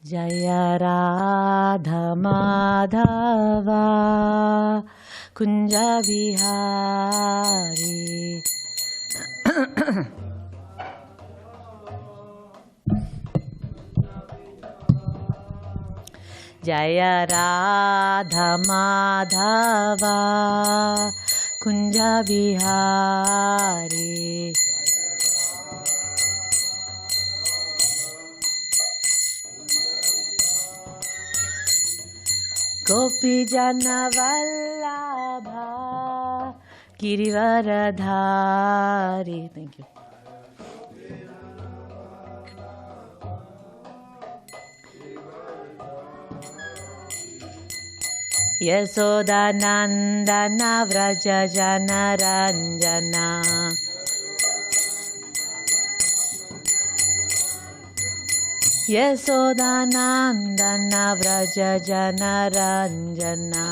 Jaya Radha Madhava Kunja Vihari. Jaya Radha Madhava Kunja Vihari. Gopi Jana Vallabha Girivaradhari. Thank you. Yasoda Nandana Vraja Jana Ranjana. Yasoda Nandana Vraja Jana Ranjana.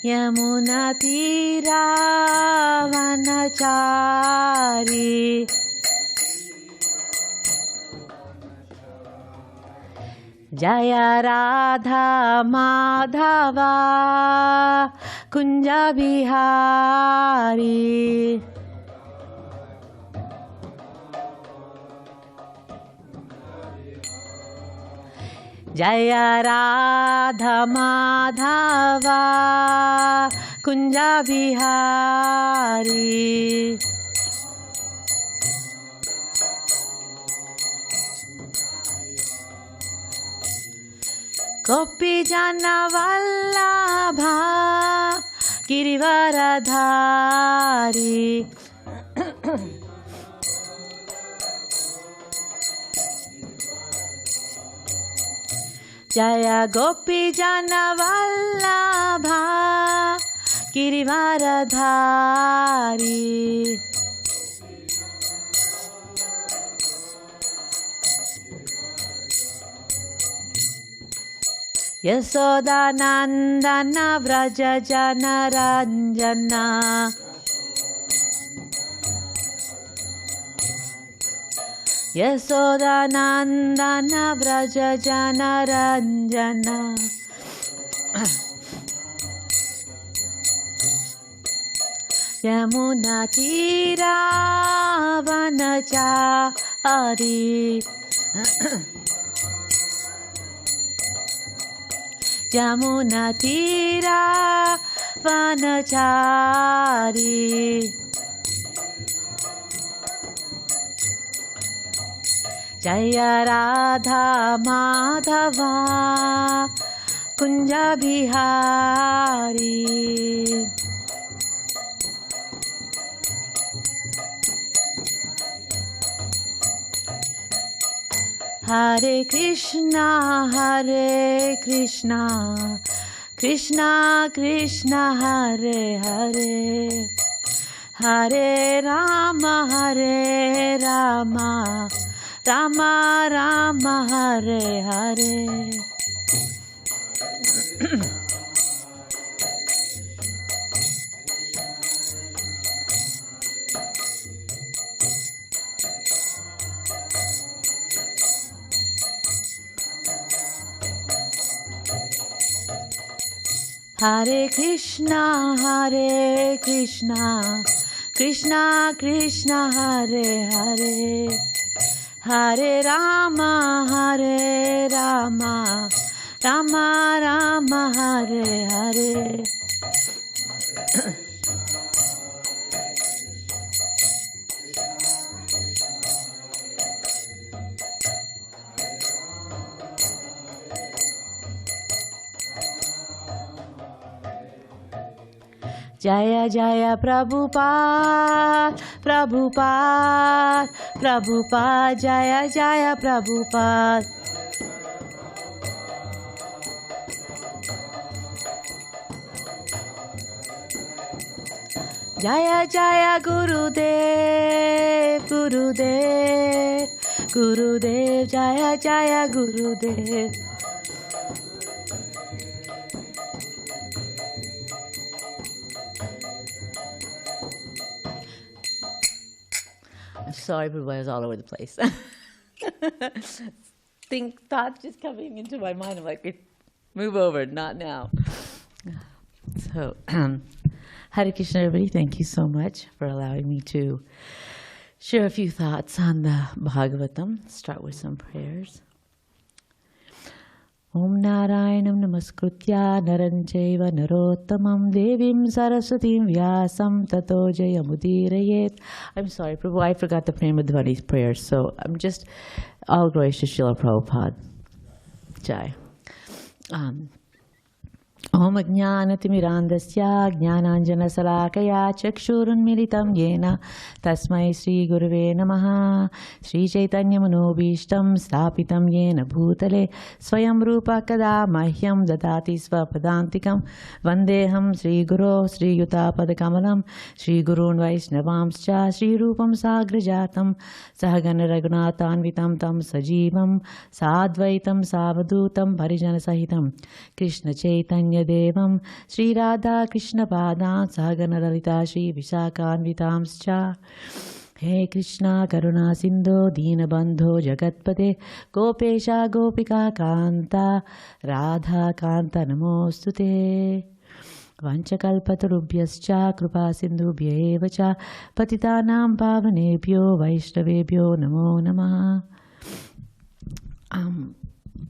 Yamuna Tira Vanachari. Jaya Radha Madhava Kunja Vihari. Jaya Radha Madhava Kunja Vihari. Gopi Jana Vallabha Girivaradhari. Jaya Gopi Jana Vallabha Girivaradhari. Yasoda Nandana Vraja Jana Ranjana. Yasoda Nandana Vraja Jana Ranjana. Yamuna Tira Vanachari. Yamuna Tira Vanachari. Jaya Radha Madhava Kunja Vihari. Hare Krishna, Hare Krishna, Krishna Krishna, Hare Hare, Hare Rama, Hare Rama, Rama Rama, Hare Hare. Hare Krishna, Hare Krishna, Krishna Krishna, Hare Hare, Hare Rama, Hare Rama, Rama Rama, Hare Hare. Jaya Jaya Prabhupada, Prabhupada, Prabhupada, Jaya Jaya Prabhupada. Jaya Jaya Gurudev, Gurudev, Gurudev, Jaya Jaya Gurudev. Sorry, Prabhu, I was all over the place. Thoughts just coming into my mind. I'm like, move over, not now. So, Hare Krishna, everybody. Thank you so much for allowing me to share a few thoughts on the Bhagavatam. Start with some prayers. Om Narayanam Namaskritya Naranchaiva Narottamam Devim Saraswatim Vyasam Tato Jayamudirayet. I'm sorry, Prabhu, I forgot the Prema Dhvani's prayers, so I'm just all glories to Srila Prabhupada. Jai. Om Ajnanatimirandasya Jnananjana Salakaya Chakshurunmilitam Yena Tasmai Sri Gurave Namaha Sri Chaitanya Manobishtam Stapitam Yena Bhutale Swayam Rupa Kada Mahyam Dadati Svapadantikam Vandeham Sri Guru Sri Yuta Padakamalam Sri Gurun Vaishnavamscha Sri Rupam Sagrajatam Sahagana Raghunathanvitam Tam Sajivam Sadvaitam Savadutam Parijana Sahitam Krishna Chaitanya Devam Sri Radha Krishna Padam Sagana Lalita Sri Vishakhanvitamscha. He Krishna Karuna Sindhu Dina Bandho Jagatpate Gopesha Gopika Kanta Radha Kanta Namostute. Vanchakalpatarubhyascha Krupa Sindhubhya eva cha Patitanam Pavanebhyo Vaishnavebhyo Namo Namaha.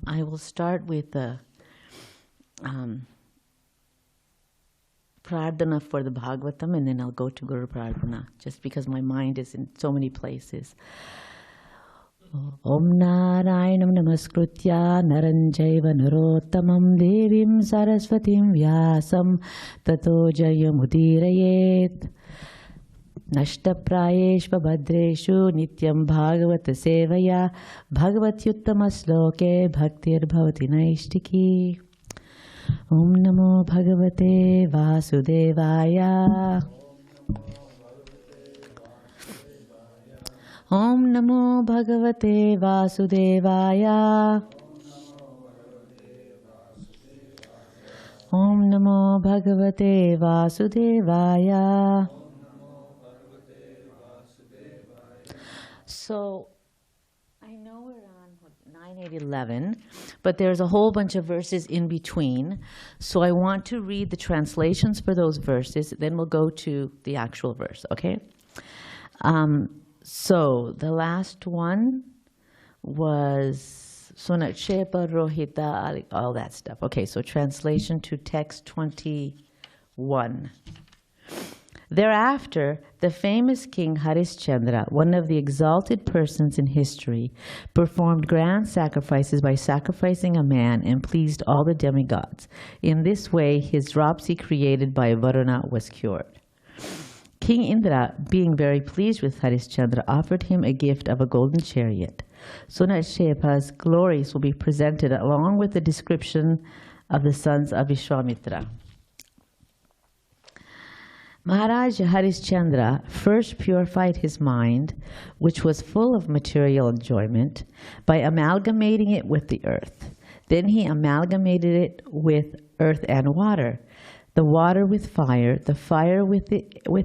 I will start with the Prardhana for the Bhagavatam, and then I'll go to Guru Prardhana, just because my mind is in so many places. Om Narayanam Namaskritya Naranchaiva Narottamam Devim Saraswatim Vyasam Tato Jayamudirayet. Nashtaprayeshva Bhadreshu Nityam Bhagavata Sevaya Bhagavatyuttama Sloke Bhaktir Bhavati Naishtiki. Om Namo Bhagavate Vasudevaya. Om Namo Bhagavate Vasudevaya. Om Namo Bhagavate Vasudevaya. So, I know we're on 9:8:11, but there's a whole bunch of verses in between. So I want to read the translations for those verses, then we'll go to the actual verse, okay? So the last one was Sunakshepa, Rohita, all that stuff. Okay, so translation to text 21. Thereafter, the famous king Harishchandra, one of the exalted persons in history, performed grand sacrifices by sacrificing a man and pleased all the demigods. In this way, his dropsy created by Varuna was cured. King Indra, being very pleased with Harishchandra, offered him a gift of a golden chariot. Sunakshepa's glories will be presented along with the description of the sons of Vishwamitra. Maharaj Harishchandra first purified his mind, which was full of material enjoyment, by amalgamating it with the earth. Then he amalgamated it with earth and water, the water with fire, the fire with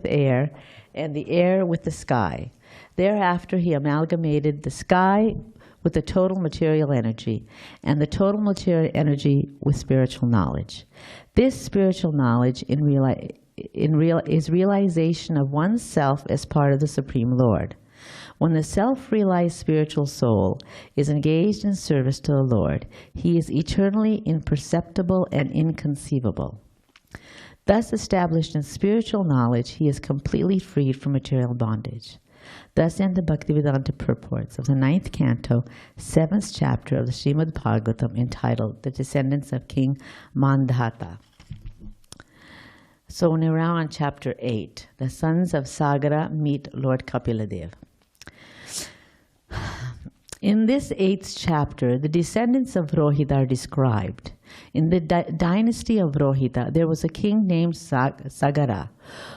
air, and the air with the sky. Thereafter he amalgamated the sky with the total material energy, and the total material energy with spiritual knowledge. This spiritual knowledge is realization of oneself as part of the Supreme Lord. When the self-realized spiritual soul is engaged in service to the Lord, he is eternally imperceptible and inconceivable. Thus established in spiritual knowledge, he is completely freed from material bondage. Thus end the Bhaktivedanta purports of the 9th canto, 7th chapter of the Srimad Bhagavatam, entitled The Descendants of King Mandhata. So we're now on chapter 8. The sons of Sagara meet Lord Kapiladeva. In this 8th chapter, the descendants of Rohita are described. In the dynasty of Rohita, there was a king named Sagara,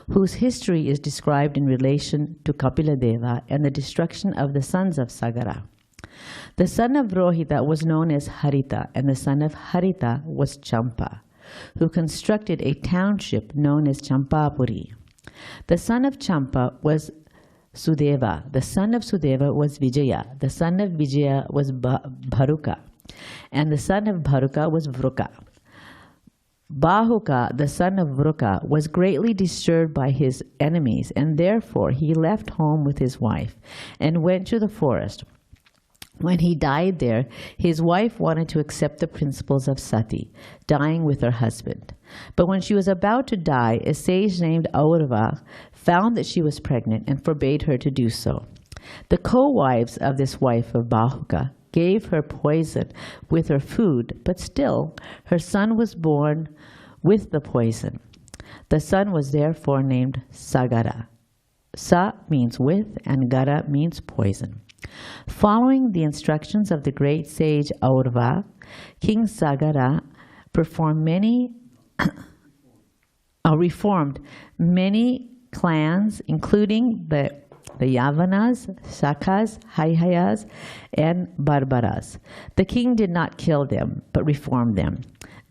whose history is described in relation to Kapiladeva and the destruction of the sons of Sagara. The son of Rohita was known as Harita, and the son of Harita was Champa, who constructed a township known as Champapuri. The son of Champa was Sudeva. The son of Sudeva was Vijaya. The son of Vijaya was Bharuka. And the son of Bharuka was Vruka. Bahuka, the son of Vruka, was greatly disturbed by his enemies, and therefore he left home with his wife and went to the forest. When he died there, his wife wanted to accept the principles of sati, dying with her husband. But when she was about to die, a sage named Aurva found that she was pregnant and forbade her to do so. The co-wives of this wife of Bahuka gave her poison with her food, but still her son was born with the poison. The son was therefore named Sagara. Sa means with, and Gara means poison. Following the instructions of the great sage Aurva, King Sagara reformed many clans, including the Yavanas, Shakas, Haihayas, and Barbaras. The king did not kill them, but reformed them.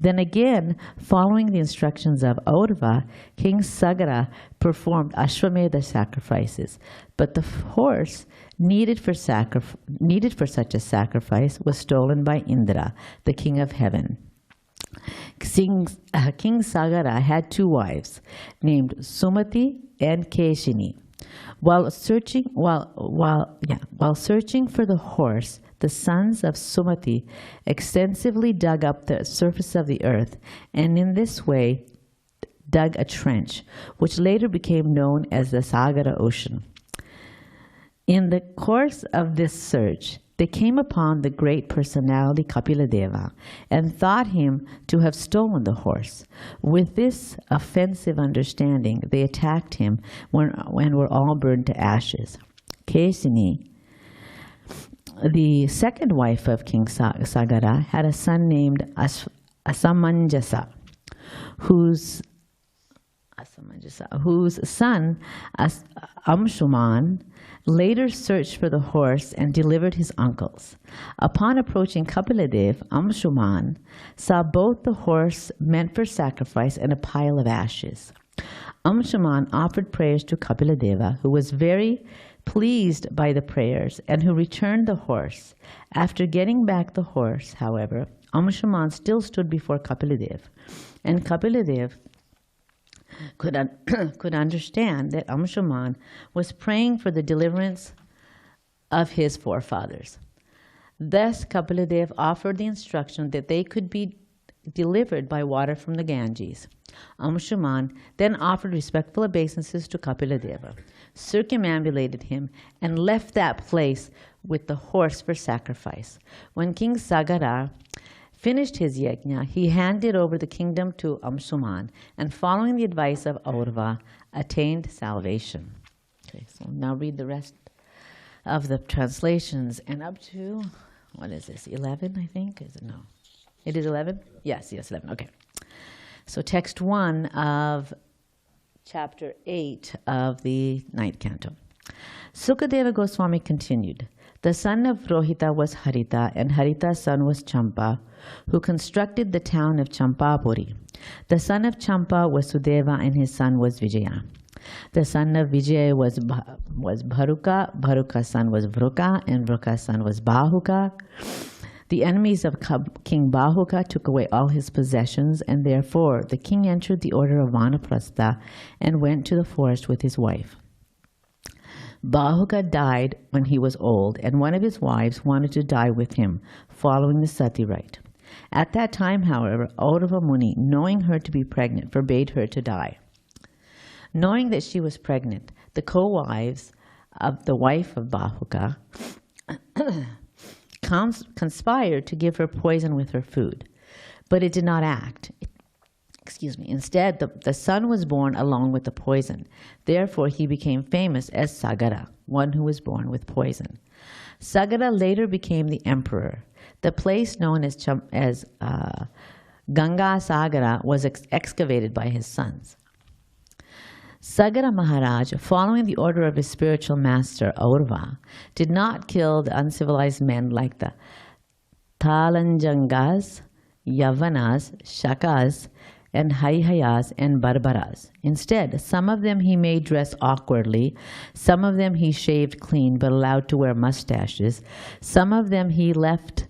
Then again, following the instructions of Aurva, King Sagara performed Ashwamedha sacrifices, but the horse needed for such a sacrifice was stolen by Indra, the king of heaven. King Sagara had two wives, named Sumati and Keshini. While searching for the horse, the sons of Sumati extensively dug up the surface of the earth, and in this way dug a trench, which later became known as the Sagara Ocean. In the course of this search, they came upon the great personality Kapiladeva and thought him to have stolen the horse. With this offensive understanding, they attacked him when were all burned to ashes. Kesini, the second wife of King Sagara, had a son named Asamanjasa, whose son Amshuman later searched for the horse and delivered his uncles. Upon approaching Kapiladeva, Amshuman saw both the horse meant for sacrifice and a pile of ashes. Amshuman offered prayers to Kapiladeva, who was very pleased by the prayers and who returned the horse. After getting back the horse, however, Amshuman still stood before Kapiladeva, and Kapiladeva could understand that Amshuman was praying for the deliverance of his forefathers. Thus, Kapiladeva offered the instruction that they could be delivered by water from the Ganges. Amshuman then offered respectful obeisances to Kapiladeva, circumambulated him, and left that place with the horse for sacrifice. When King Sagara finished his yajna, he handed over the kingdom to Amshuman, and following the advice of Aurva, attained salvation. Okay, so now read the rest of the translations, and up to, what is this, 11, I think? Is it? No. It is 11? Yes, 11, okay. So text 1 of chapter 8 of the 9th canto. Sukadeva Goswami continued, the son of Rohita was Harita, and Harita's son was Champa, who constructed the town of Champapuri. The son of Champa was Sudeva, and his son was Vijaya. The son of Vijaya was Bharuka, Bharuka's son was Vruka, and Vruka's son was Bahuka. The enemies of King Bahuka took away all his possessions, and therefore the king entered the order of Vanaprastha and went to the forest with his wife. Bahuka died when he was old, and one of his wives wanted to die with him, following the sati rite. At that time, however, Aurva Muni, knowing her to be pregnant, forbade her to die. Knowing that she was pregnant, the co-wives of the wife of Bahuka conspired to give her poison with her food, but it did not act. Instead, the son was born along with the poison. Therefore, he became famous as Sagara, one who was born with poison. Sagara later became the emperor. The place known as Ganga Sagara was excavated by his sons. Sagara Maharaj, following the order of his spiritual master, Aurva, did not kill the uncivilized men like the Talanjangas, Yavanas, Shakas, and Haihayas and Barbaras. Instead, some of them he made dress awkwardly, some of them he shaved clean but allowed to wear mustaches, some of them he left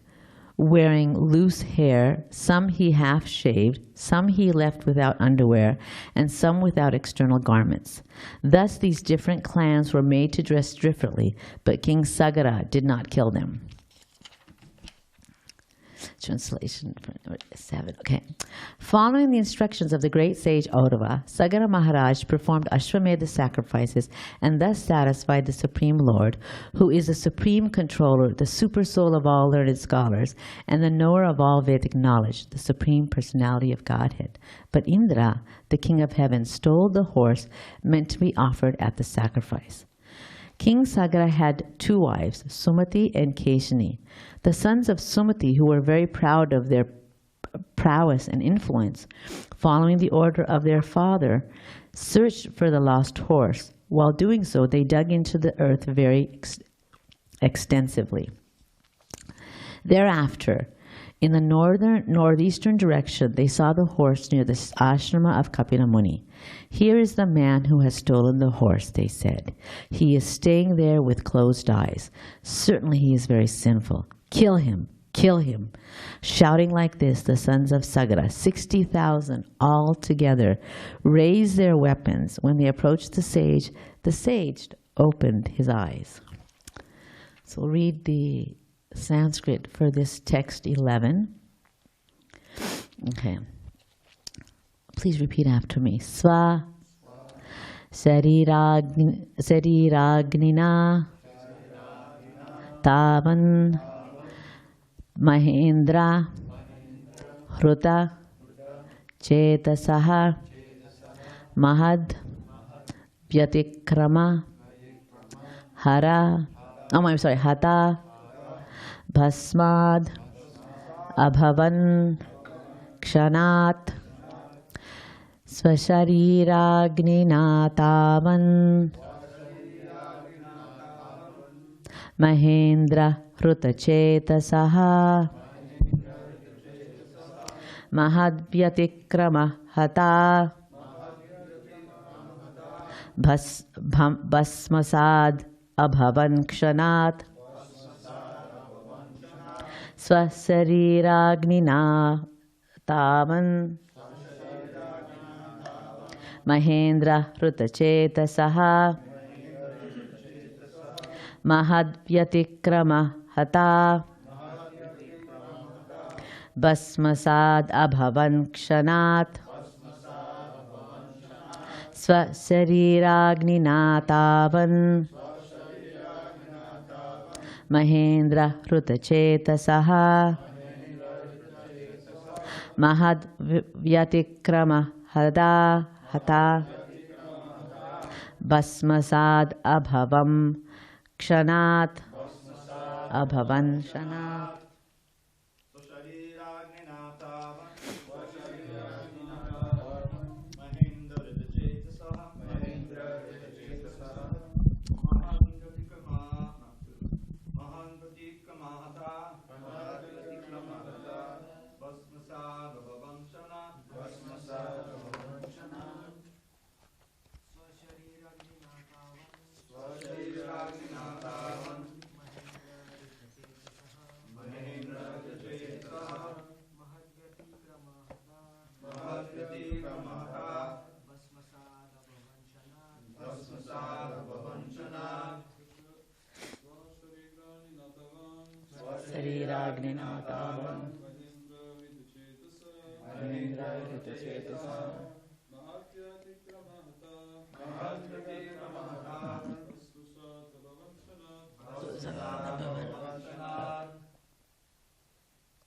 wearing loose hair, some he half shaved, some he left without underwear, and some without external garments. Thus these different clans were made to dress differently, but King Sagara did not kill them. Translation 7. Okay. Following the instructions of the great sage Aurava, Sagara Maharaj performed Ashwamedha sacrifices and thus satisfied the Supreme Lord, who is the supreme controller, the super soul of all learned scholars, and the knower of all Vedic knowledge, the supreme personality of Godhead. But Indra, the king of heaven, stole the horse meant to be offered at the sacrifice. King Sagara had two wives, Sumati and Keshini. The sons of Sumati, who were very proud of their prowess and influence, following the order of their father, searched for the lost horse. While doing so, they dug into the earth very extensively. Thereafter, in the northeastern direction, they saw the horse near the ashrama of Kapila Muni. "Here is the man who has stolen the horse," they said. "He is staying there with closed eyes. Certainly he is very sinful. Kill him! Kill him!" Shouting like this, the sons of Sagara, 60,000 all together, raised their weapons. When they approached the sage opened his eyes. So we'll read the Sanskrit for this text 11. Okay. Please repeat after me. Sva Sariragnina Tavan Mahendra Hruta Chetasaha Mahad Vyatikrama Hata Bhasmad Abhavan Kshanat Swashariragninatavan Mahendra Hrutachetasaha Mahadvyatikrama Hata Bhasmasad Abhavan Kshanat Swasariragnina Tavan Mahendra Hrutachetasaha Mahadvyatikrama Hata Bhasmasad Abhavan Kshanat Swasariragnina Tavan Mahendra Hrutachetasaha Mahadvyatikrama Hata Bhasmasad Abhavam Kshanat Abhavan Kshanat.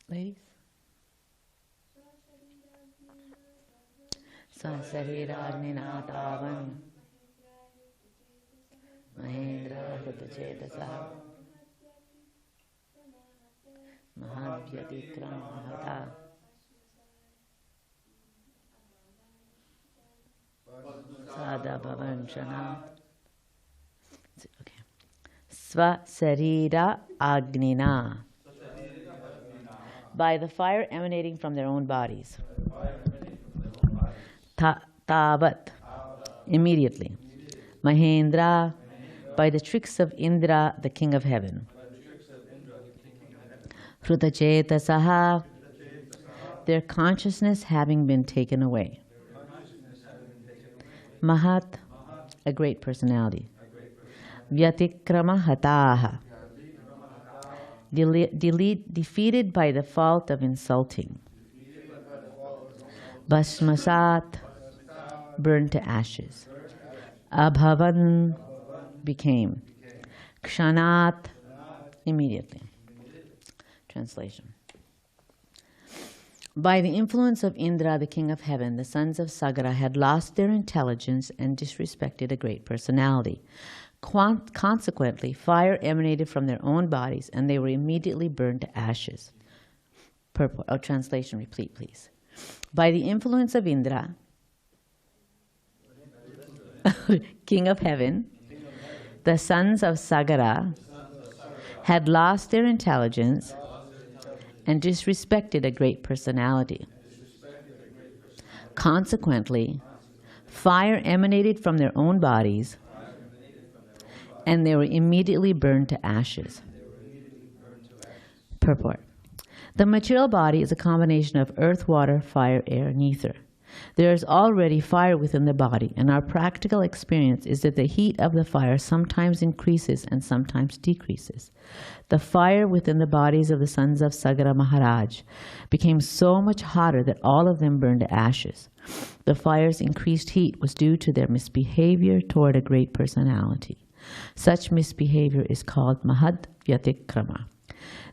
Ladies? Sasariragninaatavan Mahendra Hrutachetasaha Mahadvyatikrama Sadabhavan Shana. Okay. Swasarira Agnina. By the fire emanating from their own bodies. Tavat, immediately. Mahendra, by the tricks of Indra, the king of heaven. Hrutachetasaha, their consciousness having been taken away. Mahat, a great personality. Vyatikrama hataha, defeated by the fault of insulting. Bhasmasat, burned to ashes. Abhavan, became. Kshanat, immediately. Translation. By the influence of Indra, the king of heaven, the sons of Sagara had lost their intelligence and disrespected a great personality. Consequently, fire emanated from their own bodies, and they were immediately burned to ashes. Translation, repeat, please. By the influence of Indra, king of heaven, the sons of Sagara had lost their intelligence and disrespected a great personality. Consequently, fire emanated from their own bodies, and they were immediately burned to ashes. Purport. The material body is a combination of earth, water, fire, air, and ether. There is already fire within the body, and our practical experience is that the heat of the fire sometimes increases and sometimes decreases. The fire within the bodies of the sons of Sagara Maharaj became so much hotter that all of them burned to ashes. The fire's increased heat was due to their misbehavior toward a great personality. Such misbehavior is called Mahad Vyatikrama.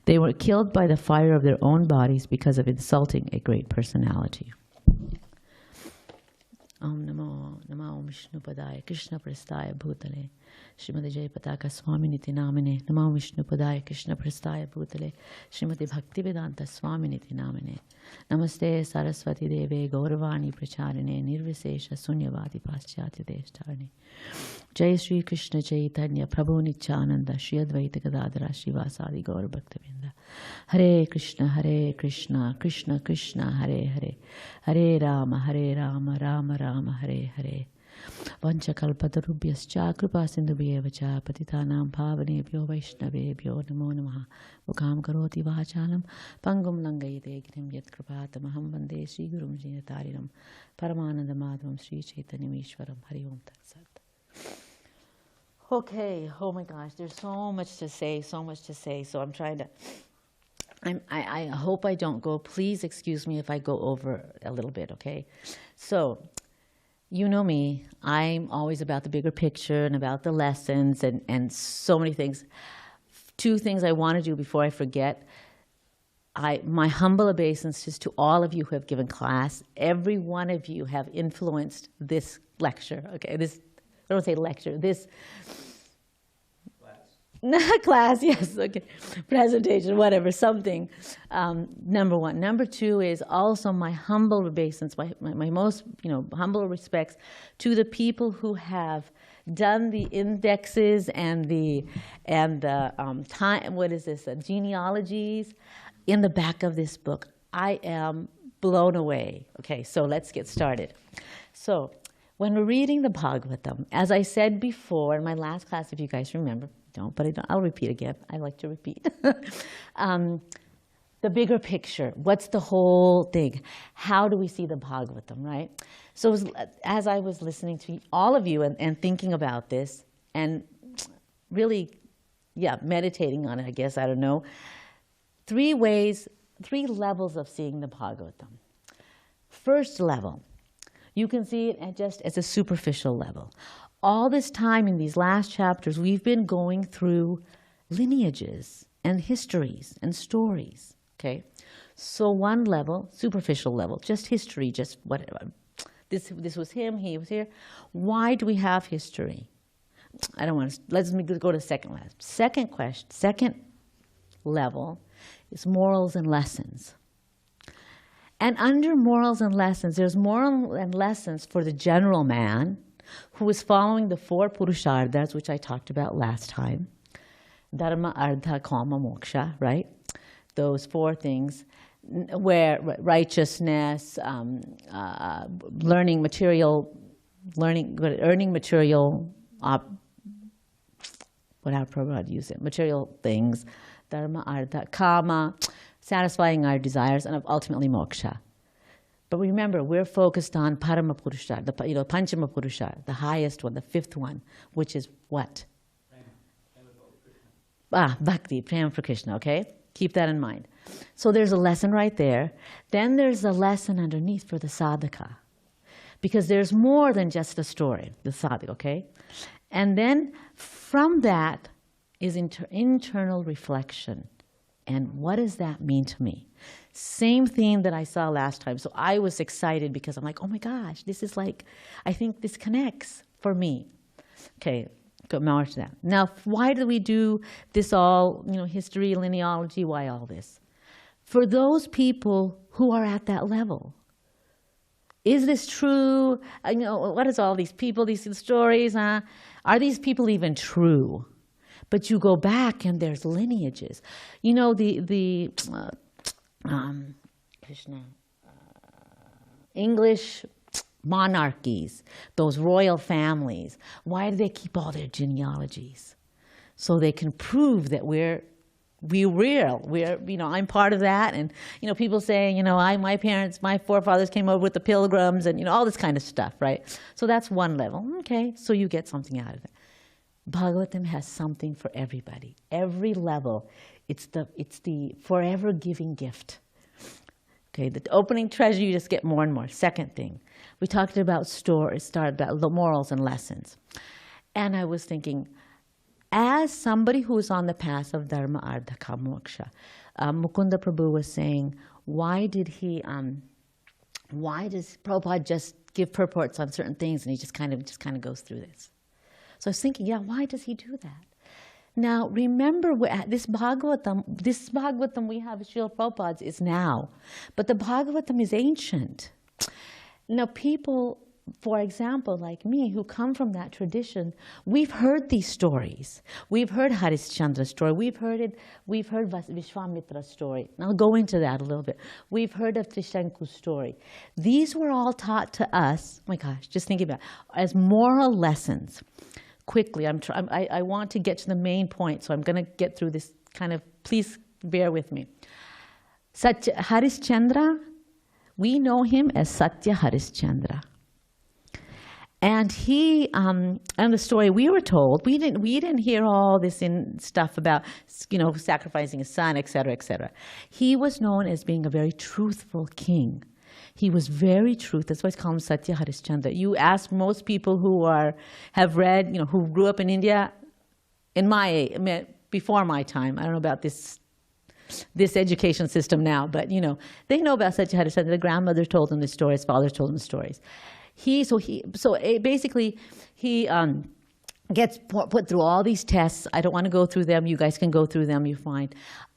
They were killed by the fire of their own bodies because of insulting a great personality. Om Namo Vishnu Padaya Krishna Prastaya Bhutale Srimati Jai Pataka Swami Niti Namine Namo Vishnu Padaya Krishna Prastaya Bhutale Srimati Bhakti Vedanta Swami Niti Namine Namaste Saraswati Deve Gauravani Pracharine Nirvisesha Sunyavadi Paschati Deshtarne Jai Sri Krishna Chaitanya Prabhu Nityananda Shri Advaita Gadadara Shivasadi Gaur Bhaktavinda Hare Krishna Krishna Krishna Hare Hare Hare Rama Rama Rama Hare Hare Vanchakalpatarubhyascha Kripa Sindhubhyevacha Patitanam Bhavanebhyo Vaishnavebhyo Namo Namaha Mukam Karoti Vachalam Pangum Langayate Girim Yat Kripatamaham Vande Sri Gurum Jinatarinam Paramananda Madhavam Sri Chaitanya Ishwaram Hari Om Tat Sat. Okay, oh my gosh, there's so much to say, so I'm trying to, I hope I don't go, please excuse me if I go over a little bit, okay? So, you know me, I'm always about the bigger picture and about the lessons and so many things. Two things I want to do before I forget. My humble obeisances to all of you who have given class. Every one of you have influenced this lecture, okay? I don't say lecture, this class, yes, okay, presentation, whatever, something, number one. Number two is also my humble obeisance, my most, humble respects to the people who have done the indexes and the time, genealogies in the back of this book. I am blown away. Okay, so let's get started. So, when we're reading the Bhagavatam, as I said before in my last class, if you guys remember, I'll repeat again. I like to repeat. The bigger picture, what's the whole thing? How do we see the Bhagavatam, right? So as I was listening to all of you and thinking about this and really, meditating on it, I guess, I don't know, three levels of seeing the Bhagavatam. First level, you can see it just as a superficial level. All this time in these last chapters, we've been going through lineages and histories and stories, okay? So one level, superficial level, just history, just whatever. This was him, he was here. Why do we have history? Let's go to second last. Second level is morals and lessons. And under morals and lessons, there's moral and lessons for the general man who is following the four purusharthas, which I talked about last time. Dharma, Artha, Kama, Moksha, right? Those four things. where righteousness, earning material, whatever Prabhupada used it, material things, dharma, artha, kama, satisfying our desires, and ultimately moksha. But remember, we're focused on Parama Purusha, Panchama Purusha, the highest one, the fifth one, which is what? Bhakti, Prem for Krishna, okay? Keep that in mind. So there's a lesson right there. Then there's a lesson underneath for the sadhaka. Because there's more than just a story, the sadhaka, okay? And then from that is internal reflection. And what does that mean to me? Same theme that I saw last time. So I was excited because I'm like, oh my gosh, this is like, I think this connects for me. Okay, go more to that. Now, why do we do this all, history, linealogy, why all this? For those people who are at that level. Is this true? What is all these people, these stories? Are these people even true? But you go back and there's lineages. Krishna, English monarchies, those royal families, why do they keep all their genealogies? So they can prove that we're I'm part of that. And, people saying, my forefathers came over with the pilgrims and, all this kind of stuff, right? So that's one level. Okay, so you get something out of it. Bhagavatam has something for everybody. Every level, it's the forever giving gift. Okay, the opening treasure, you just get more and more. Second thing, we talked about started about the morals and lessons. And I was thinking, as somebody who is on the path of dharma, artha, kama, moksha, Mukunda Prabhu was saying, why does Prabhupada just give purports on certain things and he just kind of goes through this? So I was thinking, why does he do that? Now, remember, this Bhagavatam we have, Srila Prabhupada's, is now. But the Bhagavatam is ancient. Now, people, for example, like me, who come from that tradition, we've heard these stories. We've heard Harishchandra's story. We've heard Vishwamitra's story. And I'll go into that a little bit. We've heard of Trishanku's story. These were all taught to us, oh my gosh, just thinking about it, as moral lessons. Quickly, I want to get to the main point, so I'm going to get through this please bear with me. Harishchandra, we know him as Satya Harishchandra. And he, and the story we were told, we didn't hear all this stuff about, sacrificing his son, et cetera, et cetera. He was known as being a very truthful king. He was very truthful. That's why it's called Satya Harishchandra. You ask most people who have read, who grew up in India, before my time. I don't know about this education system now, but they know about Satya Harishchandra. The grandmother told them the stories, father told them the stories. Basically he gets put through all these tests. I don't want to go through them. You guys can go through them. You find.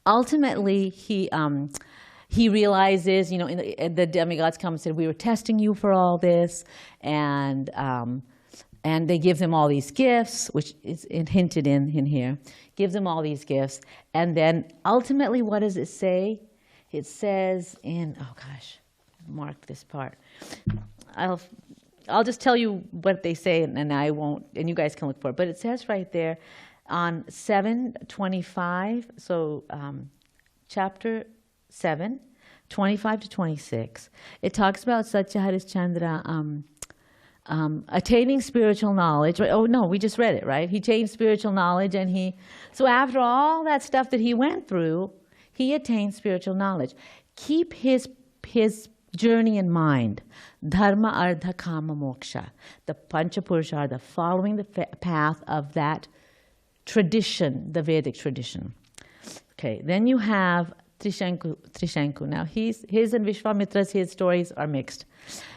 Ultimately, he realizes, the demigods come and said, we were testing you for all this, and they give them all these gifts, which is hinted in here. Gives them all these gifts, and then ultimately, what does it say? It says mark this part. I'll just tell you what they say, and I won't, and you guys can look for it. But it says right there on 7:25, so chapter 7, 25 to 26, it talks about Satya Harishchandra attaining spiritual knowledge. Oh no, we just read it, right? He attained spiritual knowledge, and so after all that stuff that he went through, he attained spiritual knowledge. Keep his journey in mind. Dharma, artha, kama, moksha. The Panchapurusha, the following the path of that tradition, the Vedic tradition. Okay, then you have Trishanku. Now, his and Vishwamitra's, his stories are mixed.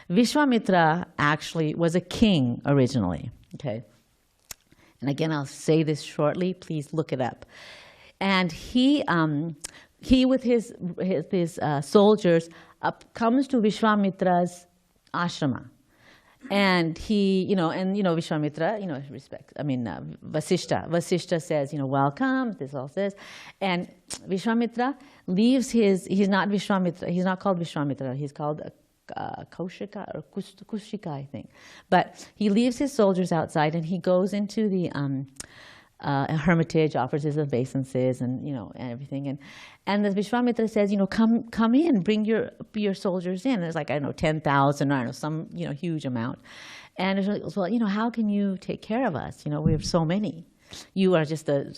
Vishwamitra actually was a king originally, okay? And again, I'll say this shortly. Please look it up. And he with his soldiers comes to Vishwamitra's ashrama. And he, Vishwamitra, respect. I mean, Vasishta says, welcome, this all says. And Vishwamitra leaves he's not Vishwamitra, he's not called Vishwamitra, he's called Kaushika or Kushika, I think. But he leaves his soldiers outside and he goes into the hermitage, offers his obeisances and, and everything. And the Vishwamitra says, come in, bring your soldiers in. There's like, 10,000, I don't know, some, huge amount. And it's like, well, how can you take care of us? We have so many. You are just a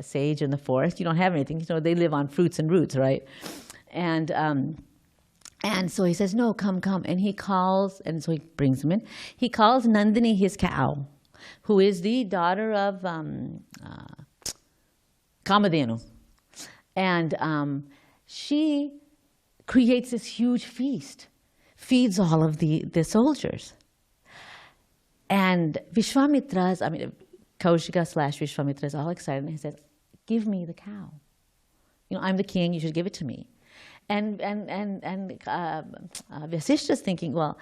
sage in the forest. You don't have anything. They live on fruits and roots, right? And so he says, no, come. And he calls, and so he brings him in. He calls Nandini his cow, who is the daughter of Kamadhenu. And she creates this huge feast, feeds all of the soldiers. And Kaushika / Vishwamitra is all excited, and he says, give me the cow. I'm the king, you should give it to me. And Vasishta's thinking, well,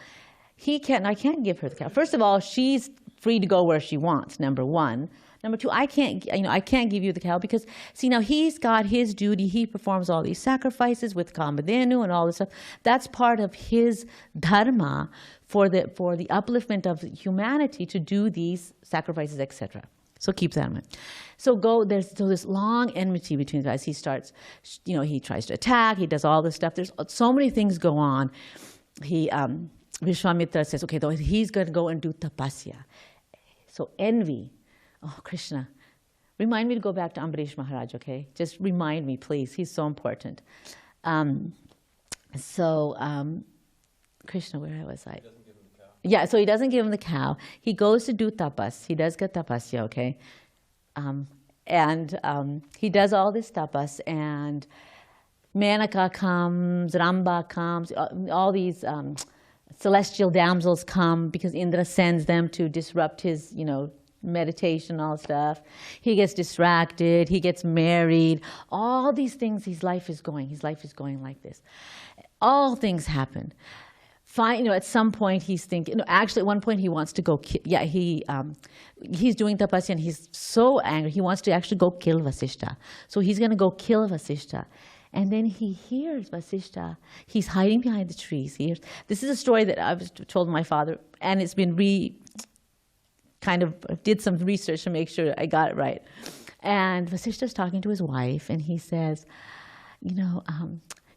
I can't give her the cow. First of all, she's free to go where she wants, number one. Number two, I can't give you the cow because, see, now he's got his duty. He performs all these sacrifices with Kamadhenu and all this stuff. That's part of his dharma for the upliftment of humanity to do these sacrifices, etc. So keep that in mind. So there's this long enmity between the guys. He starts, he tries to attack. He does all this stuff. There's so many things go on. Vishwamitra says, okay, though he's going to go and do tapasya. So envy. Oh, Krishna, remind me to go back to Ambarish Maharaj, okay? Just remind me, please. He's so important. Krishna, where was I? He doesn't give him the cow. Yeah, so he doesn't give him the cow. He goes to do tapas. He does get tapasya, okay? He does all this tapas, and Manaka comes, Ramba comes, all these celestial damsels come because Indra sends them to disrupt his, meditation, all stuff. He gets distracted. He gets married. All these things, his life is going like this. All things happen. Fine, at some point he's thinking, actually at one point he wants to go, he's doing tapasya and he's so angry. He wants to actually go kill Vasishta. So he's going to go kill Vasishta. And then he hears Vasishta. He's hiding behind the trees. This is a story that I was told my father, and it's been did some research to make sure I got it right. And Vasishta's talking to his wife, and he says,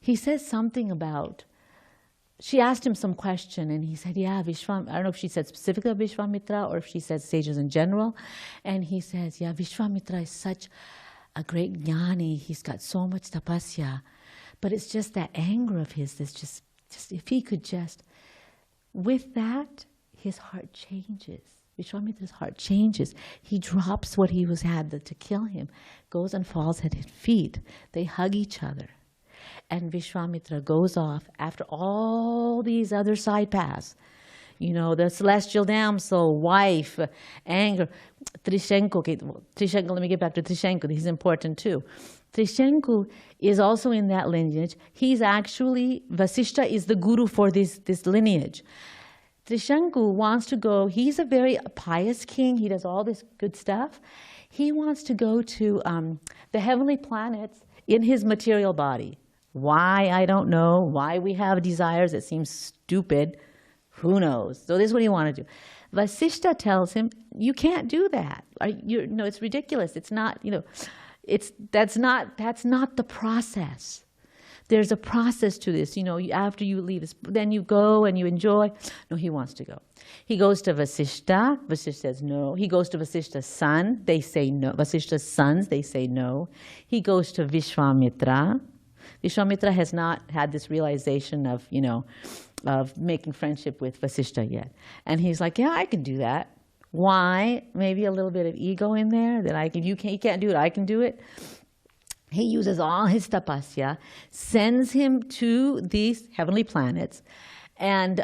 he says something about, she asked him some question, and he said, I don't know if she said specifically of Vishwamitra or if she said sages in general. And he says, Vishwamitra is such a great jnani. He's got so much tapasya. But it's just that anger of his that's just if he could with that, his heart changes. Vishwamitra's heart changes. He drops what he had to kill him, goes and falls at his feet. They hug each other. And Vishwamitra goes off after all these other side paths. The celestial damsel, wife, anger, Trishenko, let me get back to Trishenko. He's important too. Trishenko is also in that lineage. Vasishta is the guru for this lineage. Trishenko wants to go, he's a very pious king. He does all this good stuff. He wants to go to the heavenly planets in his material body. Why, I don't know. Why we have desires that seem stupid, who knows? So this is what he wanted to do. Vasishta tells him, you can't do that. It's ridiculous. It's not, that's not the process. There's a process to this. After you leave this, then you go and you enjoy. No, he wants to go. He goes to Vasishta. Vasishta says no. He goes to Vasishta's son. They say no. Vasishta's sons, they say no. He goes to Vishwamitra. Vishwamitra has not had this realization of making friendship with Vasishta yet. And he's like, yeah, I can do that. Why? Maybe a little bit of ego in there that you can't do it, I can do it. He uses all his tapasya, sends him to these heavenly planets, and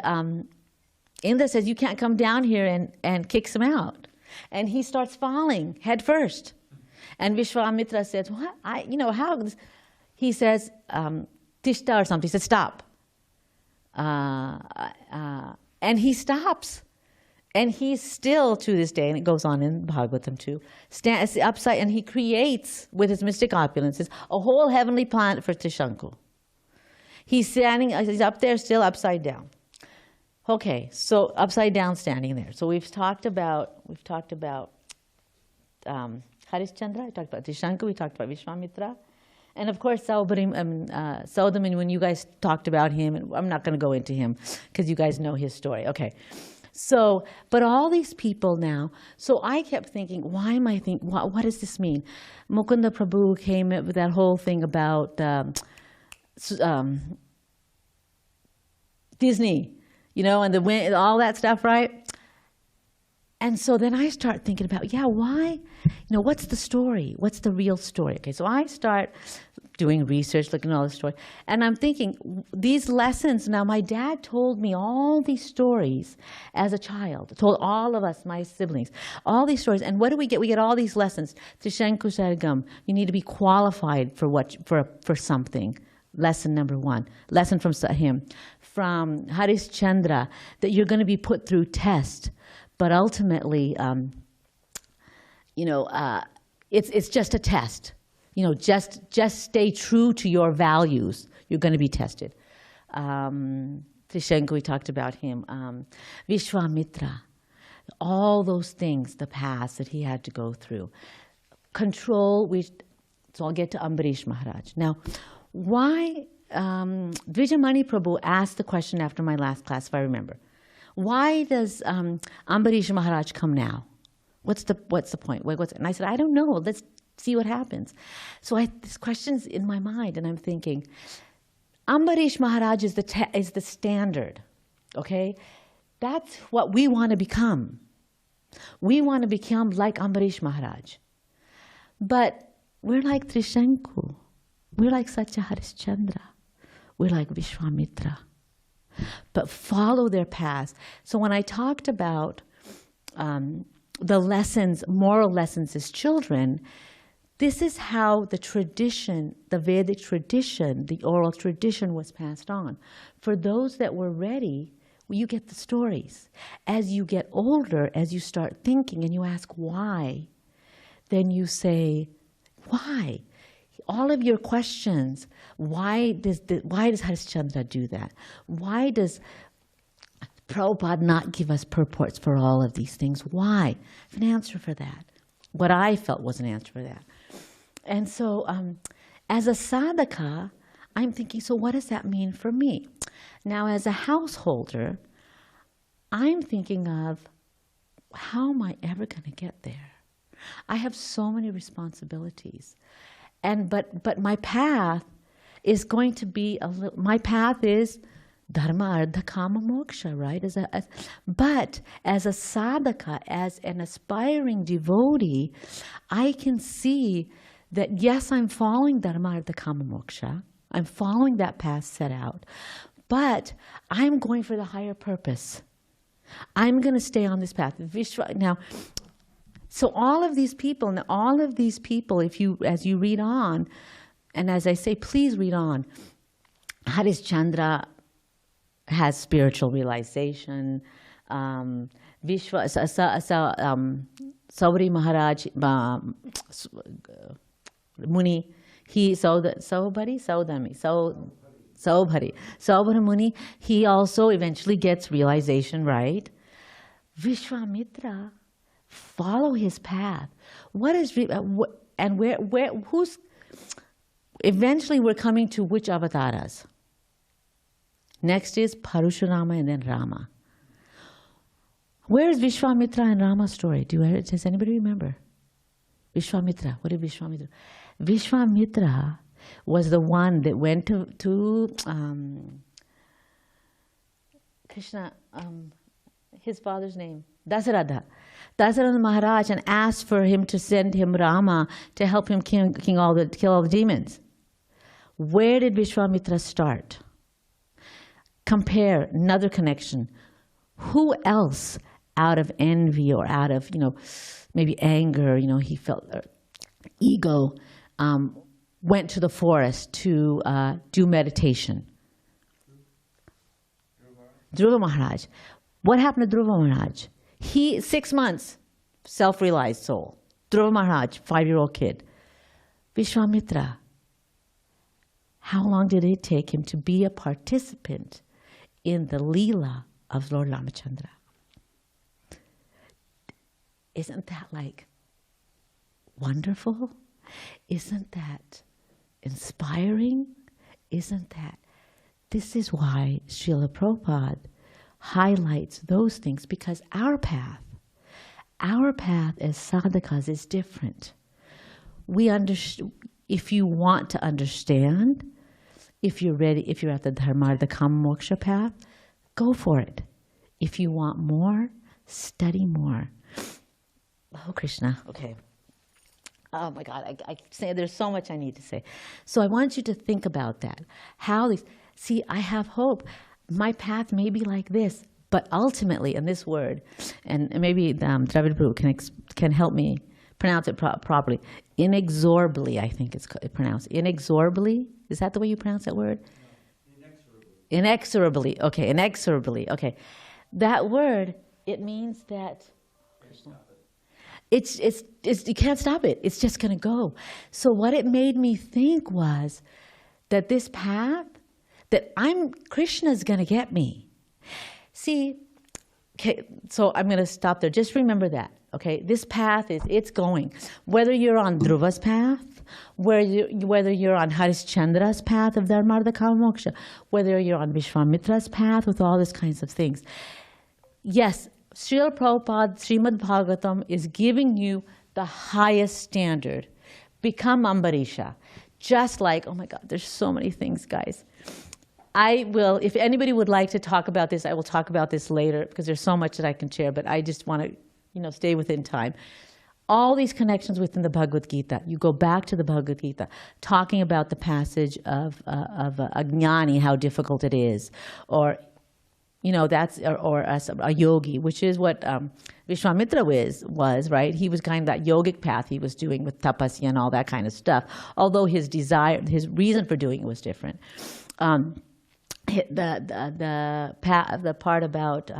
Indra says, you can't come down here, and kicks him out. And he starts falling head first. And Vishwamitra says, what? How? He says, Tishta or something. He says, stop. And he stops. And he's still, to this day, and it goes on in Bhagavatam too, stands upside, and he creates, with his mystic opulences, a whole heavenly planet for Trishanku. He's up there still upside down. Okay, so upside down standing there. So we've talked about Harishchandra, we talked about Trishanku, we talked about Vishwamitra. And of course, Saudamani, when you guys talked about him, and I'm not going to go into him because you guys know his story. Okay. So, but all these people now, so I kept thinking, why am I thinking, what does this mean? Mukunda Prabhu came up with that whole thing about Disney, and the wind, all that stuff, right? And so then I start thinking about, why? What's the story? What's the real story? Okay, so I start doing research, looking at all the story, and I'm thinking, these lessons, now my dad told me all these stories as a child, told all of us, my siblings, all these stories, and what do we get? We get all these lessons. Trishanku Sargam, you need to be qualified for something. Lesson number one. Lesson from him. From Harishchandra, that you're going to be put through test. But ultimately, it's just a test. Just stay true to your values. You're going to be tested. Trishanku, we talked about him. Vishwamitra, all those things, the past that he had to go through. Control, so I'll get to Ambarish Maharaj. Now, why, Dvijamani Prabhu asked the question after my last class, if I remember. Why does Ambarish Maharaj come now? What's the point? And I said, I don't know. Let's see what happens. So this question's in my mind, and I'm thinking, Ambarish Maharaj is the standard, okay? That's what we want to become. We want to become like Ambarish Maharaj. But we're like Trishanku. We're like Satya Harishchandra. We're like Vishwamitra. But follow their paths. So when I talked about the lessons, moral lessons as children, this is how the tradition, the Vedic tradition, the oral tradition was passed on. For those that were ready, you get the stories. As you get older, as you start thinking and you ask why, then you say, why? All of your questions, why does Harishchandra do that? Why does Prabhupada not give us purports for all of these things? Why? I have an answer for that. What I felt was an answer for that. And so as a sadhaka, I'm thinking, so what does that mean for me? Now, as a householder, I'm thinking of, how am I ever going to get there? I have so many responsibilities. But my path is going to be my path is dharma, artha, kama, moksha, right? But as a sadhaka, as an aspiring devotee, I can see that yes, I'm following dharma, artha, kama, moksha. I'm following that path set out, but I'm going for the higher purpose. I'm going to stay on this path. Now, so all of these people, as you read on, and as I say, please read on. Harishchandra has spiritual realization. Saubhari Maharaj, Muni, Saubhari Muni, he also eventually gets realization, right? Vishwamitra, follow his path. What is and who's eventually we're coming to which avatars? Next is Parashurama and then Rama. Where is Vishwamitra and Rama's story? Does anybody remember? Vishwamitra. What did Vishwamitra? Vishwamitra was the one that went to Krishna, his father's name, Dasaratha Maharaj, and asked for him to send him Rama to help him kill all the demons. Where did Vishwamitra start? Compare another connection. Who else, out of envy or out of maybe anger, he felt ego, went to the forest to do meditation? Dhruva Maharaj. What happened to Dhruva Maharaj? He, 6 months, self-realized soul. Dhruva Maharaj, 5-year-old kid. Vishwamitra, how long did it take him to be a participant in the Leela of Lord Ramachandra? Isn't that like wonderful? Isn't that inspiring? Isn't that? This is why Srila Prabhupada highlights those things, because our path as sadhakas is different. We understand, if you want to understand, if you're ready, if you're at the dharmartha kama moksha path, go for it. If you want more, study more. Oh, Krishna, okay. Oh my God, I say there's so much I need to say. So I want you to think about that. How these, see, I have hope. My path may be like this, but ultimately, in this word, and maybe Dravid Prabhu can help me pronounce it properly. Inexorably, I think it's pronounced. Inexorably? Is that the way you pronounce that word? No, inexorably. Inexorably, okay, inexorably, okay. That word, it means that it's you can't stop it. It's just going to go. So what it made me think was that this path, that Krishna's going to get me. See, okay, so I'm going to stop there. Just remember that, okay? This path it's going. Whether you're on Dhruva's path, whether you're on Harishchandra's path of Dharmartha Kama Moksha, whether you're on Vishwamitra's path with all these kinds of things. Yes, Srila Prabhupada, Srimad Bhagavatam is giving you the highest standard. Become Ambarisha. Just like, oh my God, there's so many things, guys. I will, if anybody would like to talk about this, I will talk about this later because there's so much that I can share, but I just want to, stay within time. All these connections within the Bhagavad Gita, you go back to the Bhagavad Gita, talking about the passage of Ajnani, how difficult it is, or that's or a yogi, which is what Vishwamitra was, right? He was kind of that yogic path he was doing with tapasya and all that kind of stuff. Although his reason for doing it was different. The part about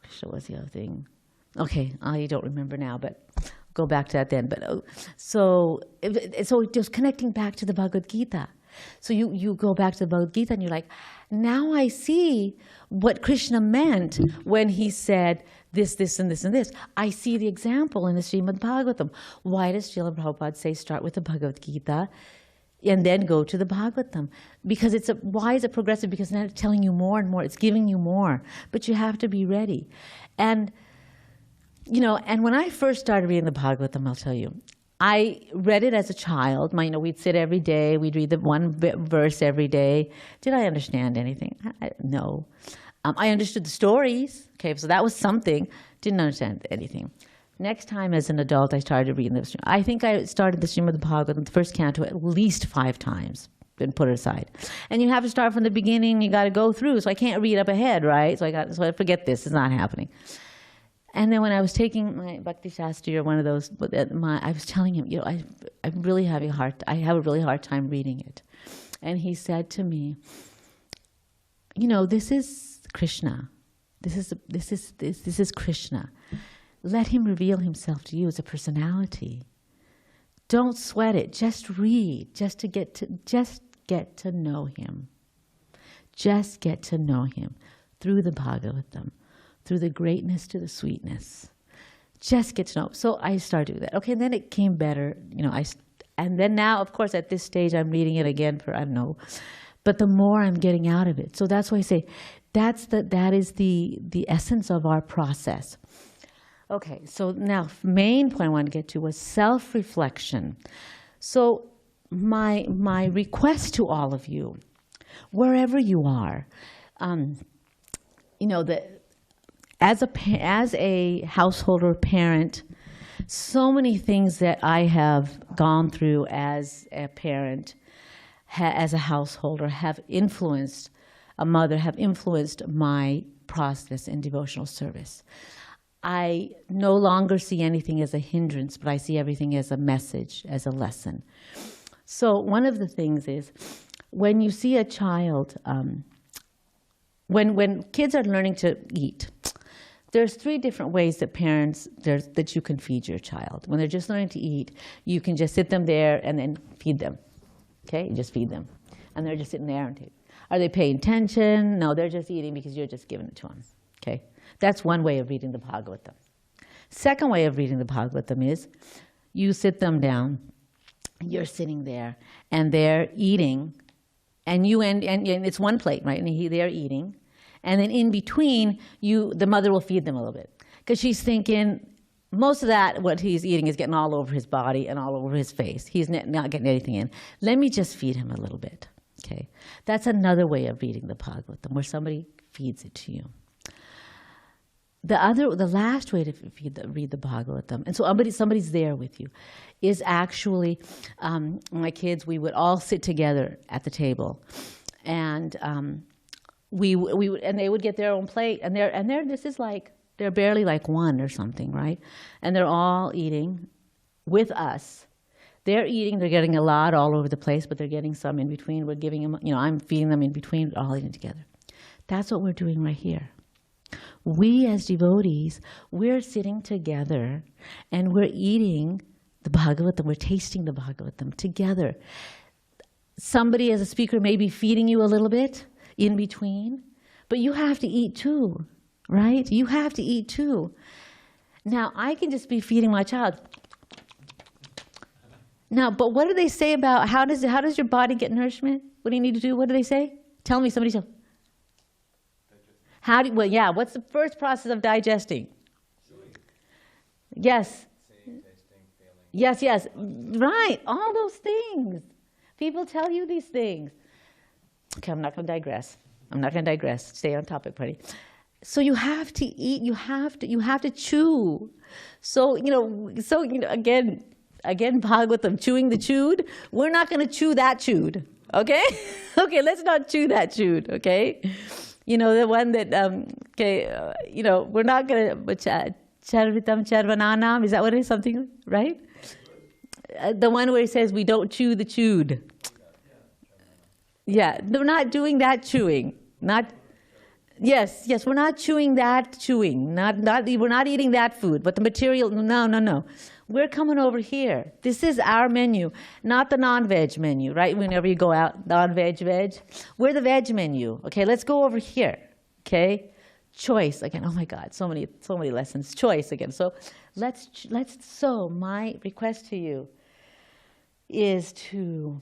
Krishna was the other thing. Okay, I don't remember now, but I'll go back to that then. But so just connecting back to the Bhagavad Gita. So you go back to the Bhagavad Gita and you're like, now I see what Krishna meant when he said this, this, and this, and this. I see the example in the Srimad Bhagavatam. Why does Srila Prabhupada say start with the Bhagavad Gita and then go to the Bhagavatam? Because why is it progressive? Because now it's telling you more and more. It's giving you more. But you have to be ready. And, and when I first started reading the Bhagavatam, I'll tell you, I read it as a child. We'd sit every day. We'd read the one verse every day. Did I understand anything? No. I understood the stories. Okay, so that was something. Didn't understand anything. Next time as an adult, I started reading this. I think I started the Srimad Bhagavatam, the first canto, at least 5 times, then put it aside. And you have to start from the beginning. You got to go through. So I can't read up ahead, right? So I forget this. It's not happening. And then when I was taking my Bhakti Shastri or one of those, I was telling him, I have a really hard time reading it. And he said to me, this is Krishna. This is Krishna. Let him reveal himself to you as a personality. Don't sweat it. Just read. Just get to know him. Just get to know him through the Bhagavatam. Through the greatness to the sweetness. Just get to know. So I started doing that. Okay, and then it came better. And then now, of course, at this stage, I'm reading it again for, I don't know. But the more I'm getting out of it. So that's why I say, that is the essence of our process. Okay, so now, main point I wanted to get to was self-reflection. So my request to all of you, wherever you are, as a householder, parent, so many things that I have gone through as a parent, as a householder, have influenced my process in devotional service. I no longer see anything as a hindrance, but I see everything as a message, as a lesson. So one of the things is, when you see a child when kids are learning to eat, there's 3 different ways that that you can feed your child. When they're just learning to eat, you can just sit them there and then feed them. Okay, you just feed them. And they're just sitting there. Are they paying attention? No, they're just eating because you're just giving it to them. Okay, that's one way of reading the Bhagavatam. Second way of reading the Bhagavatam is you sit them down, you're sitting there, and they're eating, and it's one plate, right? And they're eating. And then in between, the mother will feed them a little bit. Because she's thinking, most of that, what he's eating is getting all over his body and all over his face. He's not getting anything in. Let me just feed him a little bit, okay? That's another way of reading the Bhagavatam, where somebody feeds it to you. The last way to read the Bhagavatam, and so somebody's there with you, is actually, my kids, we would all sit together at the table. And and they would get their own plate, and they're barely like 1 or something, right? And they're all eating with us. They're eating, they're getting a lot all over the place, but they're getting some in between. We're giving them, I'm feeding them in between, all eating together. That's what we're doing right here. We as devotees, we're sitting together and we're eating the Bhagavatam, we're tasting the Bhagavatam together. Somebody as a speaker may be feeding you a little bit in between, but you have to eat too, right? You have to eat too. Now, I can just be feeding my child. Now, but what do they say about how does your body get nourishment? What do you need to do? What do they say? Tell me, somebody tell. What's the first process of digesting? Chewing. Yes. Seeing, tasting, feeling. Yes, right, all those things. People tell you these things. Okay, I'm not going to digress. Stay on topic, buddy. So you have to eat. You have to chew. So again, Bhagavatam, chewing the chewed. We're not going to chew that chewed. Okay, okay. Let's not chew that chewed. Okay, the one that we're not going to. Charvitam charvananam. Is that what it is? Something, right? The one where it says we don't chew the chewed. Yeah, we're not doing that chewing. Yes, we're not chewing that chewing. We're not eating that food, but the material, no. We're coming over here. This is our menu, not the non-veg menu, right? Whenever you go out, non-veg, veg. We're the veg menu. Okay, let's go over here. Okay, choice again. Oh my God, so many lessons. Choice again. So So my request to you is to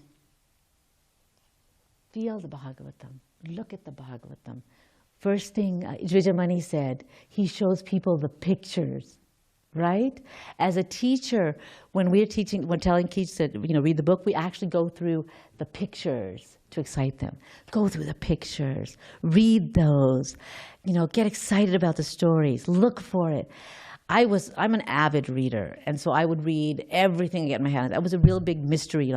feel the Bhagavatam. Look at the Bhagavatam. First thing Dvijamani said, he shows people the pictures, right? As a teacher, when telling kids to read the book, we actually go through the pictures to excite them. Go through the pictures, read those, get excited about the stories, look for it. I'm an avid reader, and so I would read everything I get in my hands. That was a real big mystery.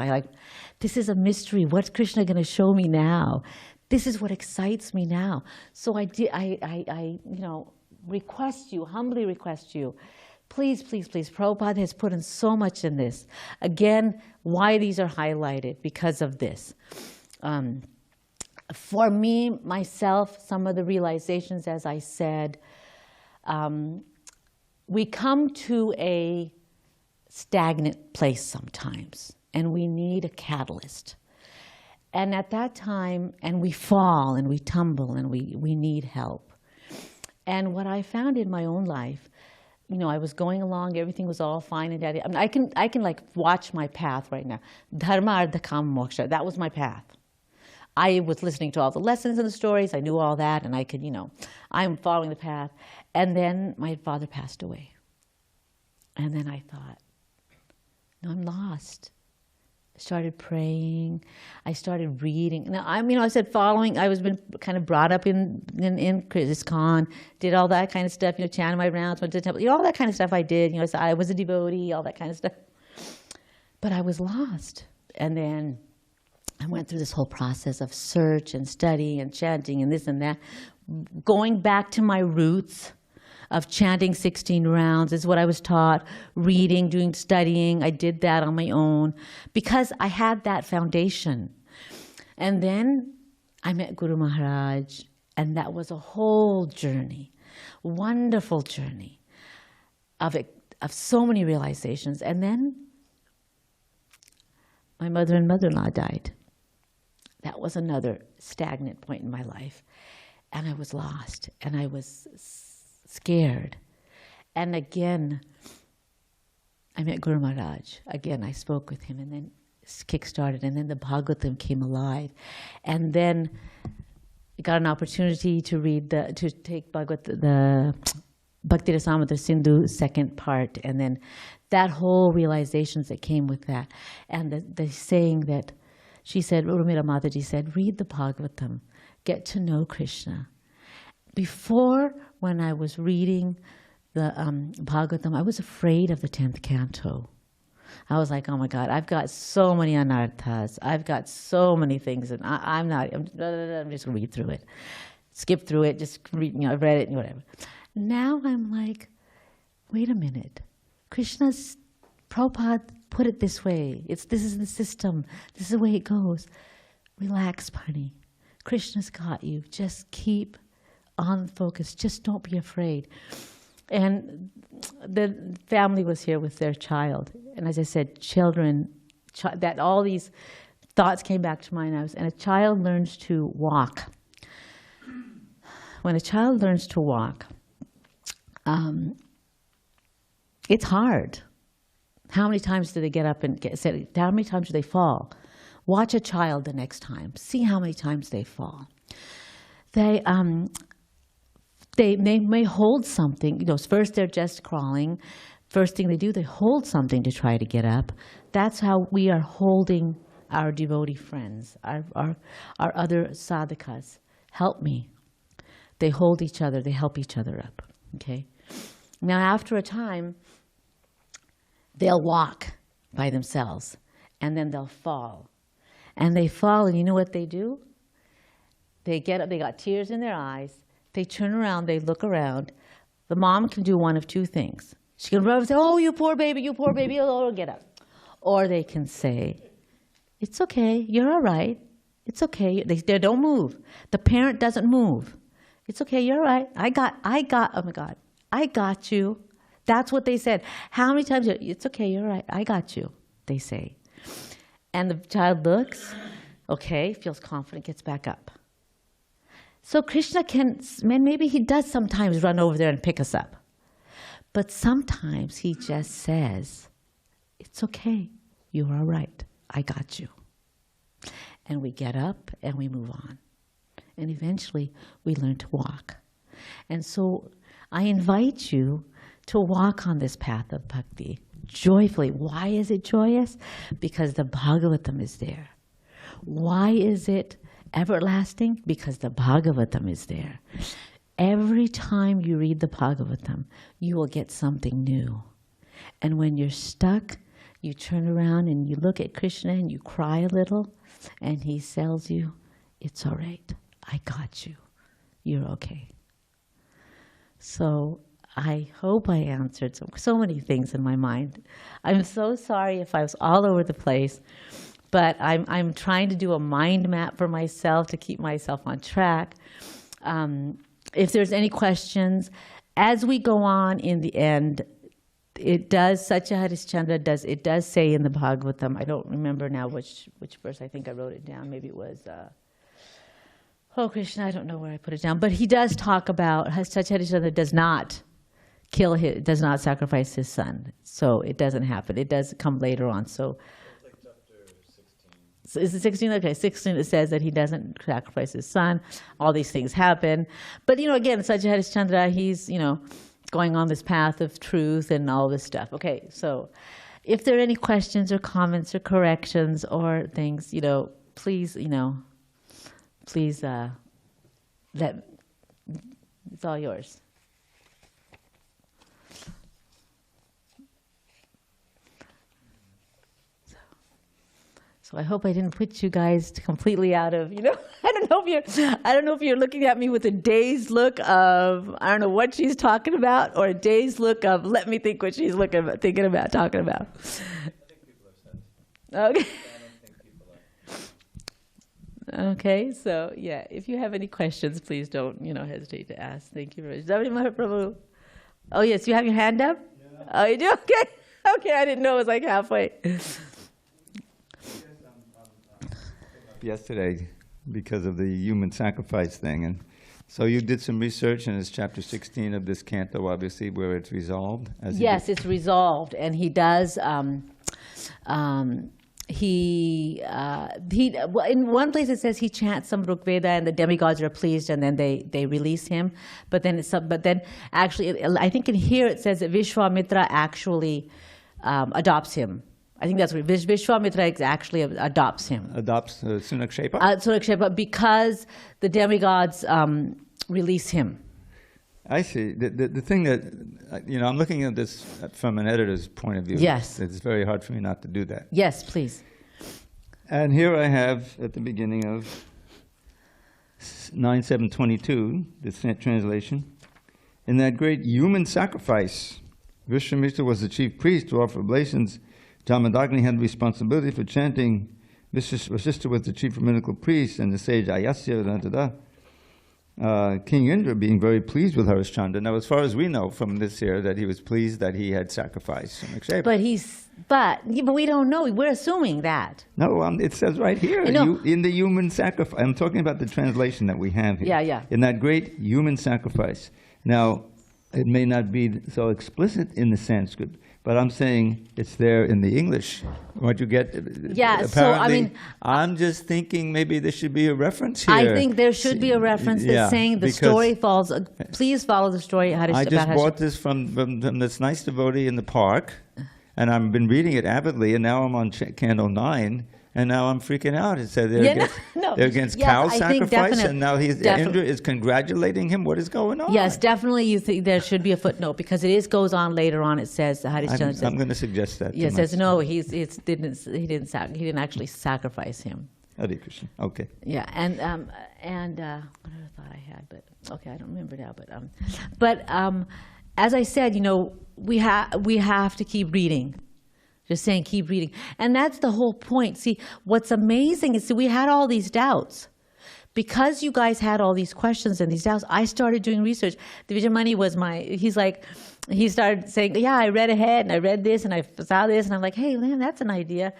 This is a mystery. What's Krishna going to show me now? This is what excites me now. So I humbly request you, please, Prabhupada has put in so much in this. Again, why these are highlighted? Because of this. For me, myself, some of the realizations, as I said, we come to a stagnant place sometimes, and we need a catalyst. And at that time, and we fall and we tumble and we need help. And what I found in my own life, I was going along, everything was all fine and dandy. I can watch my path right now. Dharma, Artha, Kama, Moksha, that was my path. I was listening to all the lessons and the stories, I knew all that, and I could, I'm following the path. And then my father passed away. And then I thought, no, I'm lost. I started praying. I started reading. Now, I said following. I was been kind of brought up in ISKCON, did all that kind of stuff. Chanted my rounds, went to the temple. All that kind of stuff I did. So I was a devotee, all that kind of stuff. But I was lost. And then I went through this whole process of search and study and chanting and this and that, going back to my roots of chanting 16 rounds is what I was taught, reading, studying. I did that on my own because I had that foundation. And then I met Guru Maharaj, And that was a whole journey, wonderful journey of so many realizations. And then my mother and mother-in-law died. That was another stagnant point in my life. And I was lost, and I was scared. And again, I met Guru Maharaj. Again, I spoke with him, and then kick-started, and then the Bhagavatam came alive. And then I got an opportunity to take the Bhakti Rasamrita Sindhu second part, and then that whole realizations that came with that. And the saying that she said, Urmila Mataji said, read the Bhagavatam, get to know Krishna. Before, when I was reading the Bhagavatam, I was afraid of the 10th canto. I was like, oh my God, I've got so many anarthas. I've got so many things, and I'm just going to read through it. Skip through it, just read, I've read it and whatever. Now I'm like, wait a minute. Prabhupada put it this way. This is the system. This is the way it goes. Relax, Pani. Krishna's got you. Just keep on focus. Just don't be afraid. And the family was here with their child. And as I said, children, that all these thoughts came back to mind. And a child learns to walk. When a child learns to walk, it's hard. How many times do they get up and how many times do they fall? Watch a child the next time. See how many times they fall. They may hold something. First they're just crawling. First thing they do, they hold something to try to get up. That's how we are holding our devotee friends, our other sadhakas. Help me. They hold each other. They help each other up. Okay. Now after a time, they'll walk by themselves, and then they'll fall. And they fall, and you know what they do? They get up, they got tears in their eyes, they turn around, they look around. The mom can do one of two things. She can run and say, oh, you poor baby, oh, get up. Or they can say, it's okay, you're all right, it's okay. They don't move. The parent doesn't move. It's okay, you're all right. Oh my God, I got you. That's what they said. How many times? It's okay, you're right. I got you, they say. And the child looks, okay, feels confident, gets back up. So Krishna maybe he does sometimes run over there and pick us up. But sometimes he just says, it's okay, you're all right. I got you. And we get up and we move on. And eventually we learn to walk. And so I invite you to walk on this path of bhakti joyfully. Why is it joyous? Because the Bhagavatam is there. Why is it everlasting? Because the Bhagavatam is there. Every time you read the Bhagavatam, you will get something new. And when you're stuck, you turn around and you look at Krishna and you cry a little, and he tells you, it's all right. I got you. You're okay. So I hope I answered so many things in my mind. I'm so sorry if I was all over the place, but I'm trying to do a mind map for myself to keep myself on track. If there's any questions, as we go on in the end, it does, Satya Harishchandra does say in the Bhagavatam, I don't remember now which verse, I think I wrote it down, maybe it was, oh Krishna, I don't know where I put it down, but he does talk about, Satya Harishchandra does not does not sacrifice his son. So it doesn't happen. It does come later on. So it's like chapter 16. So is it 16? Okay, 16 it says that he doesn't sacrifice his son. All these things happen. But, again, Satya Harishchandra, he's, going on this path of truth and all this stuff. Okay, so if there are any questions or comments or corrections or things, please, please it's all yours. So I hope I didn't put you guys completely out of, I don't know if you're looking at me with a dazed look of, I don't know what she's talking about, or a dazed look of, let me think what she's talking about. I think people have said. Okay. I don't think people Okay, so yeah, if you have any questions, please don't, hesitate to ask. Thank you very much. Zavri Mahaprabhu. Oh yes, you have your hand up? Yeah. Oh, you do? Okay. Okay, I didn't know it was like halfway. Yesterday, because of the human sacrifice thing, and so you did some research, and it's chapter 16 of this canto, obviously, where it's resolved. Yes, it's resolved, and he does. Well, in one place it says he chants some Rigveda and the demigods are pleased, and then they release him. But then actually, I think in here it says that Vishwamitra actually adopts him. I think that's what Vishwamitra actually adopts him. Adopts Sunakshepa? Sunakshepa, because the demigods release him. I see. The thing that, I'm looking at this from an editor's point of view. Yes. It's very hard for me not to do that. Yes, please. And here I have, at the beginning of 9.7.22, this translation, in that great human sacrifice, Vishwamitra was the chief priest to offer oblations. Jamadagni had responsibility for chanting. Vasishtha was the chief rabbinical priest, and the sage Ayasya, King Indra being very pleased with Harishchandra. Now, as far as we know from this here, that he was pleased that he had sacrificed Sunakshepa. But we don't know. We're assuming that. No, it says right here, in the human sacrifice. I'm talking about the translation that we have here. Yeah, yeah. In that great human sacrifice. Now, it may not be so explicit in the Sanskrit, but I'm saying it's there in the English. What you get? Yeah, so I mean, I'm just thinking maybe there should be a reference here. I think there should be a reference that's saying the story falls. Please follow the story. I just bought this from this nice devotee in the park, and I've been reading it avidly, and now I'm on Canto 9. And now I'm freaking out. It said they're against cow sacrifice, and now Indra is congratulating him. What is going on? Yes, definitely. You think there should be a footnote because it goes on later on. It says Harishchandra. I'm going to suggest that. Yes, it says no. He didn't actually sacrifice him. Hare Krishna. Okay. Yeah, and what other thought I had, but okay, I don't remember now. But as I said, we have to keep reading. Just saying, keep reading. And that's the whole point. See, what's amazing is we had all these doubts. Because you guys had all these questions and these doubts, I started doing research. Vijayamani was he started saying, yeah, I read ahead and I read this and I saw this. And I'm like, hey, man, that's an idea.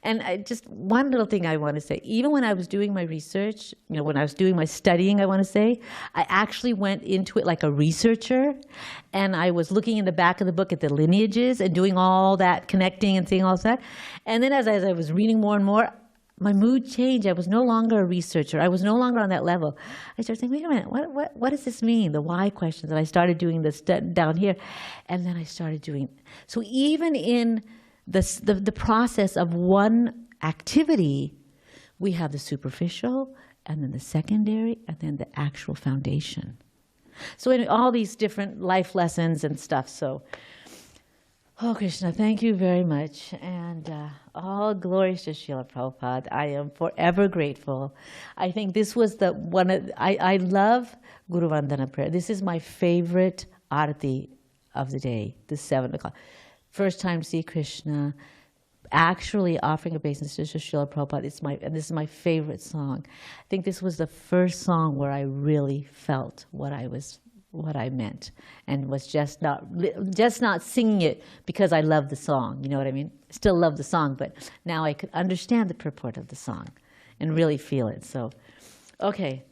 And just one little thing I want to say, even when I was doing my research, when I was doing my studying, I want to say, I actually went into it like a researcher. And I was looking in the back of the book at the lineages and doing all that, connecting and seeing all that. And then as I was reading more and more, my mood changed. I was no longer a researcher. I was no longer on that level. I started saying, wait a minute, what does this mean? The why questions. And I started doing this down here. And then I started doing, so even in the process of one activity, we have the superficial, and then the secondary, and then the actual foundation. So in all these different life lessons and stuff. So, oh, Krishna, thank you very much. And all glories to Srila Prabhupada. I am forever grateful. I think this was I love Guru Vandana prayer. This is my favorite arati of the day, the 7 o'clock. First time to see Krishna, actually offering obeisance to Srila Prabhupada. And this is my favorite song. I think this was the first song where I really felt what I meant, and was just not singing it because I love the song. You know what I mean? Still love the song, but now I could understand the purport of the song and really feel it. So, okay,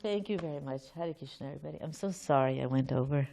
thank you very much. Hare Krishna, everybody. I'm so sorry I went over.